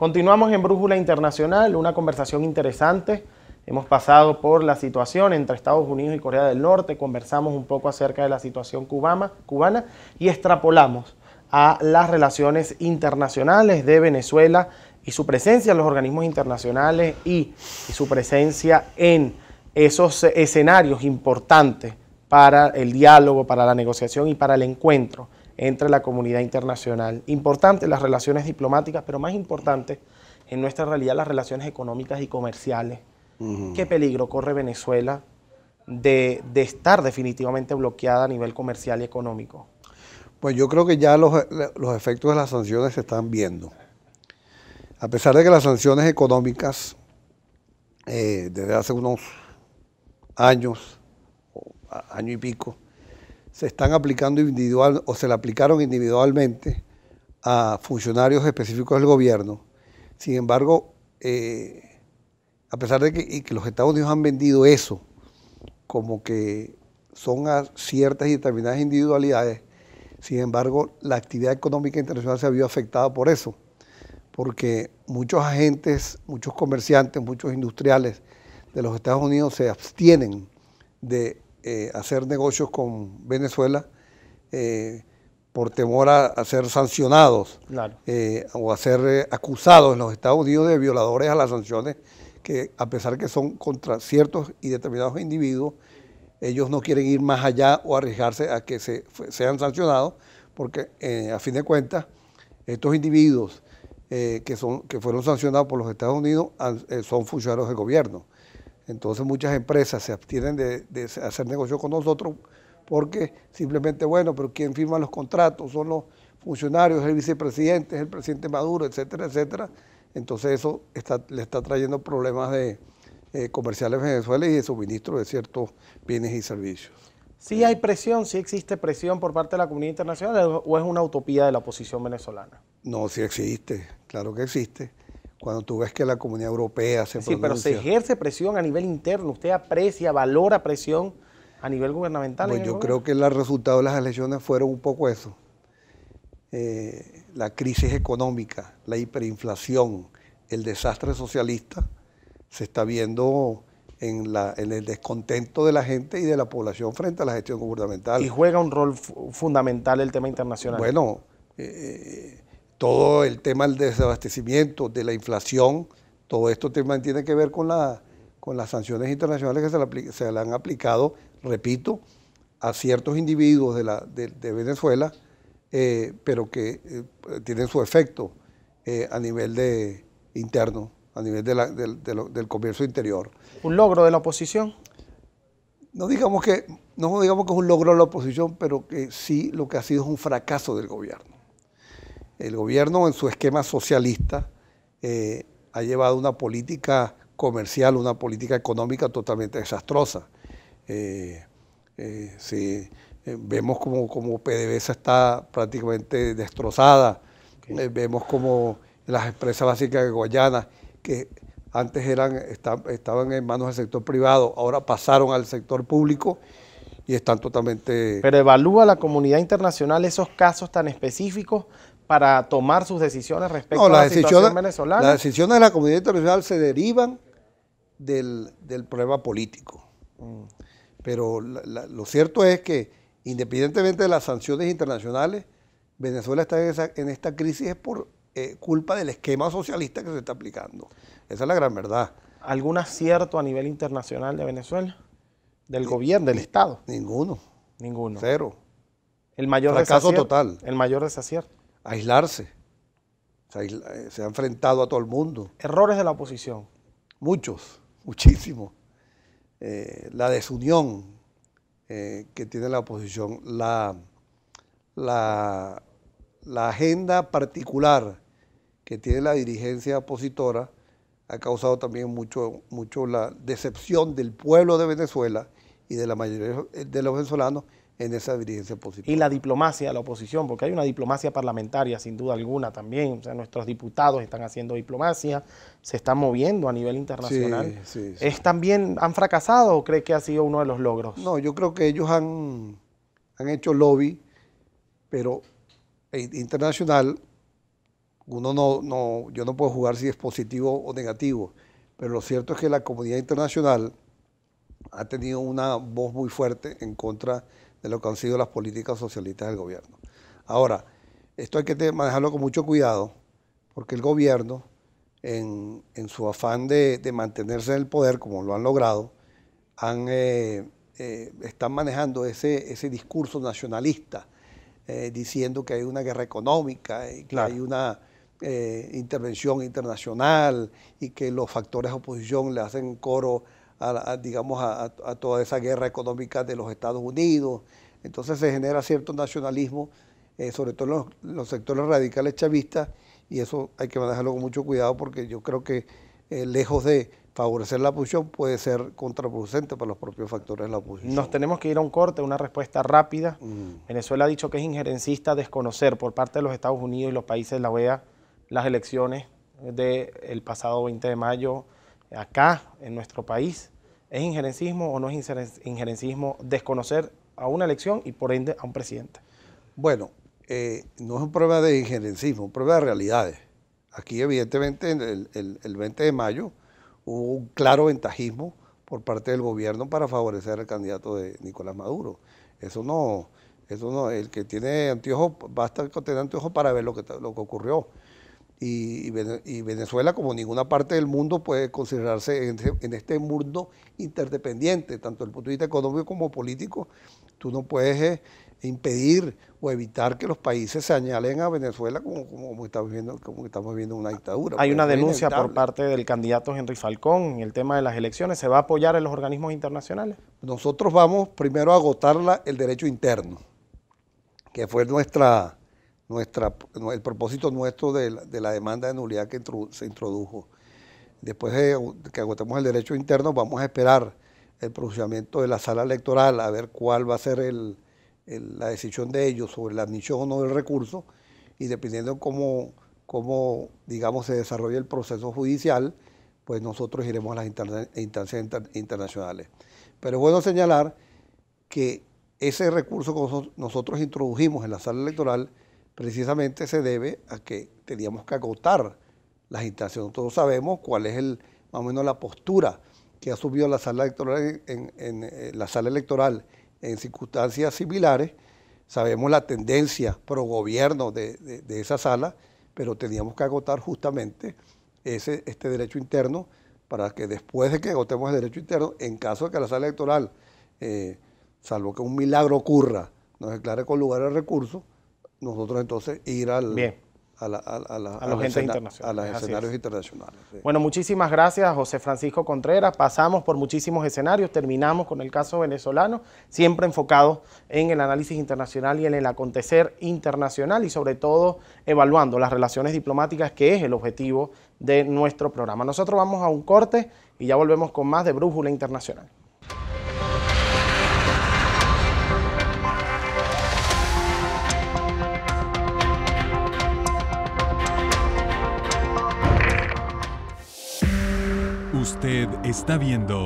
Continuamos en Brújula Internacional, una conversación interesante. Hemos pasado por la situación entre Estados Unidos y Corea del Norte, conversamos un poco acerca de la situación cubana y extrapolamos a las relaciones internacionales de Venezuela y su presencia en los organismos internacionales y su presencia en esos escenarios importantes para el diálogo, para la negociación y para el encuentro entre la comunidad internacional. Importante las relaciones diplomáticas, pero más importante en nuestra realidad las relaciones económicas y comerciales. ¿Qué peligro corre Venezuela de estar definitivamente bloqueada a nivel comercial y económico? Pues yo creo que ya los efectos de las sanciones se están viendo. A pesar de que las sanciones económicas desde hace unos años, año y pico, se están aplicando individual o se le aplicaron individualmente a funcionarios específicos del gobierno. Sin embargo, a pesar de que los Estados Unidos han vendido eso como que son a ciertas y determinadas individualidades, sin embargo, la actividad económica internacional se ha visto afectada por eso, porque muchos agentes, muchos comerciantes, muchos industriales de los Estados Unidos se abstienen de hacer negocios con Venezuela por temor a ser sancionados, claro, o a ser acusados en los Estados Unidos de violadores a las sanciones que, a pesar que son contra ciertos y determinados individuos, ellos no quieren ir más allá o arriesgarse a que sean sancionados, porque a fin de cuentas estos individuos que fueron sancionados por los Estados Unidos son funcionarios del gobierno. Entonces muchas empresas se abstienen de hacer negocios con nosotros porque simplemente, bueno, pero ¿quién firma los contratos? Son los funcionarios, el vicepresidente, es el presidente Maduro, etcétera, etcétera. Entonces eso le está trayendo problemas comerciales a Venezuela y de suministro de ciertos bienes y servicios. ¿Sí hay presión, sí existe presión por parte de la comunidad internacional o es una utopía de la oposición venezolana? No, sí existe, claro que existe. Cuando tú ves que la comunidad europea se pronuncia. Sí, pero se ejerce presión a nivel interno. ¿Usted aprecia, valora presión a nivel gubernamental? Pues yo creo que el resultado de las elecciones fueron un poco eso. La crisis económica, la hiperinflación, el desastre socialista se está viendo en el descontento de la gente y de la población frente a la gestión gubernamental. Y juega un rol fundamental el tema internacional. Bueno, todo el tema del desabastecimiento, de la inflación, todo esto tiene que ver con las sanciones internacionales que se le han aplicado, repito, a ciertos individuos de Venezuela, pero que tienen su efecto a nivel interno, a nivel del comercio interior. ¿Un logro de la oposición? No digamos que es un logro de la oposición, pero que sí lo que ha sido es un fracaso del gobierno. El gobierno en su esquema socialista ha llevado una política comercial, una política económica totalmente desastrosa. Vemos como PDVSA está prácticamente destrozada, okay. Vemos como las empresas básicas de Guayana, que antes estaban en manos del sector privado, ahora pasaron al sector público y están totalmente... Pero ¿evalúa la comunidad internacional esos casos tan específicos para tomar sus decisiones respecto a la situación venezolana? Las decisiones de la comunidad internacional se derivan del problema político. Pero lo cierto es que, independientemente de las sanciones internacionales, Venezuela está en esta crisis es por culpa del esquema socialista que se está aplicando. Esa es la gran verdad. ¿Algún acierto a nivel internacional de Venezuela? ¿Del gobierno, del Estado? Ninguno. Ninguno. Cero. El mayor fracaso total. El mayor desacierto. Aislarse. Se ha enfrentado a todo el mundo. ¿Errores de la oposición? Muchos, muchísimos. La desunión que tiene la oposición, la agenda particular que tiene la dirigencia opositora ha causado también mucho la decepción del pueblo de Venezuela y de la mayoría de los venezolanos en esa dirigencia opositora. Y la diplomacia de la oposición, porque hay una diplomacia parlamentaria sin duda alguna también, o sea, nuestros diputados están haciendo diplomacia, se están moviendo a nivel internacional. Sí. ¿También han fracasado o cree que ha sido uno de los logros? No, yo creo que ellos han hecho lobby, pero internacional, yo no puedo jugar si es positivo o negativo, pero lo cierto es que la comunidad internacional ha tenido una voz muy fuerte en contra de lo que han sido las políticas socialistas del gobierno. Ahora, esto hay que manejarlo con mucho cuidado, porque el gobierno, en su afán de mantenerse en el poder, como lo han logrado, están manejando ese discurso nacionalista, diciendo que hay una guerra económica y que hay una intervención internacional y que los factores de oposición le hacen coro a toda esa guerra económica de los Estados Unidos. Entonces se genera cierto nacionalismo, sobre todo en los sectores radicales chavistas, y eso hay que manejarlo con mucho cuidado, porque yo creo que lejos de favorecer la oposición puede ser contraproducente para los propios factores de la oposición. Nos tenemos que ir a un corte, una respuesta rápida. Venezuela ha dicho que es injerencista desconocer por parte de los Estados Unidos y los países de la OEA las elecciones del pasado 20 de mayo acá en nuestro país. ¿Es injerencismo o no es injerencismo desconocer a una elección y por ende a un presidente? Bueno, no es un problema de injerencismo, es un problema de realidades. Aquí evidentemente el 20 de mayo hubo un claro ventajismo por parte del gobierno para favorecer al candidato de Nicolás Maduro. Eso no, el que tiene anteojos, basta con tener anteojos para ver lo que ocurrió. Y Venezuela, como ninguna parte del mundo, puede considerarse en este mundo interdependiente, tanto desde el punto de vista económico como político. Tú no puedes impedir o evitar que los países señalen a Venezuela como estamos viendo una dictadura. Hay una denuncia por parte del candidato Henry Falcón en el tema de las elecciones. ¿Se va a apoyar en los organismos internacionales? Nosotros vamos primero a agotar el derecho interno, que fue el propósito nuestro de la demanda de nulidad que se introdujo. Después de que agotemos el derecho interno, vamos a esperar el pronunciamiento de la sala electoral, a ver cuál va a ser la decisión de ellos sobre la admisión o no del recurso, y dependiendo cómo digamos, se desarrolle el proceso judicial, pues nosotros iremos a las instancias internacionales. Pero es bueno señalar que ese recurso que nosotros introdujimos en la sala electoral precisamente se debe a que teníamos que agotar las instancias. Nosotros sabemos cuál es más o menos la postura que ha asumido la sala electoral en circunstancias similares. Sabemos la tendencia pro gobierno de esa sala, pero teníamos que agotar justamente este derecho interno para que después de que agotemos el derecho interno, en caso de que la sala electoral, salvo que un milagro ocurra, nos declare con lugar el recurso, nosotros entonces ir a los escenarios internacionales. Sí. Bueno, muchísimas gracias, José Francisco Contreras. Pasamos por muchísimos escenarios, terminamos con el caso venezolano, siempre enfocado en el análisis internacional y en el acontecer internacional, y sobre todo evaluando las relaciones diplomáticas, que es el objetivo de nuestro programa. Nosotros vamos a un corte y ya volvemos con más de Brújula Internacional. Usted está viendo